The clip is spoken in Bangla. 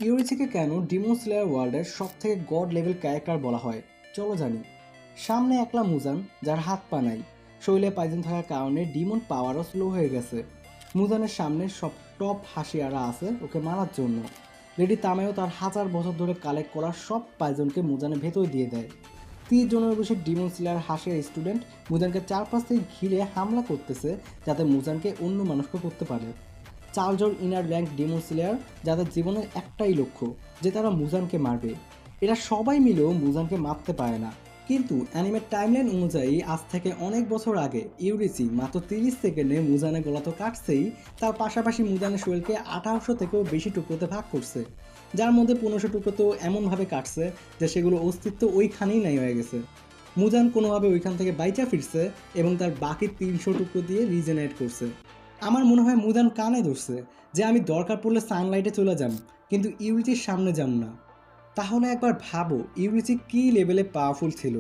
ইউরিচিকে কেন ডিমন স্লেয়ার ওয়ার্ল্ডের সব থেকে গড লেভেল ক্যারেক্টার বলা হয় চলো জানি। সামনে একলা মুজান, যার হাত পা নাই, শৈলে পাইজন থাকার কারণে ডিমন পাওয়ারও স্লো হয়ে গেছে। মুজানের সামনে সব টপ হাসিয়ারা আছে ওকে মারার জন্য। লেডি তামেও তার হাজার বছর ধরে কালেক্ট করা সব পাইজনকে মুজানের ভেতর দিয়ে দেয়। 30 জনের বেশি ডিমন স্লেয়ার হাসিয়ার স্টুডেন্ট মুজানকে চারপাশ থেকে ঘিরে হামলা করতেছে, যাতে মুজানকে অন্য মানুষকে করতে পারে। 4 জন ইনার র্যাঙ্ক ডিমন স্লেয়ার, যাদের জীবনের একটাই লক্ষ্য যে তারা মুজানকে মারবে। এরা সবাই মিলেও মুজানকে মারতে পারে না, কিন্তু অ্যানিমের টাইমলাইন অনুযায়ী আজ থেকে অনেক বছর আগে ইউরিচি মাত্র 30 সেকেন্ডে মুজানের গলা তো কাটছেই, তার পাশাপাশি মুজানের শরীরকে 1800 থেকেও বেশি টুকরোতে ভাগ করছে, যার মধ্যে 1500 টুকরো তো এমনভাবে কাটছে যে সেগুলো অস্তিত্ব ওইখানেই নাই হয়ে গেছে। মুজান কোনোভাবে ওইখান থেকে বাইচা ফিরছে এবং তার বাকি 300 টুকরো দিয়ে রিজেনারেট করছে। আমার মনে হয় মুজান কানে ধরছে যে আমি দরকার পড়লে সানলাইটে চলে যাম, কিন্তু ইউরিচির সামনে যাম না। তাহলে একবার ভাবো ইউরিচি কী লেভেলে পাওয়ারফুল ছিল।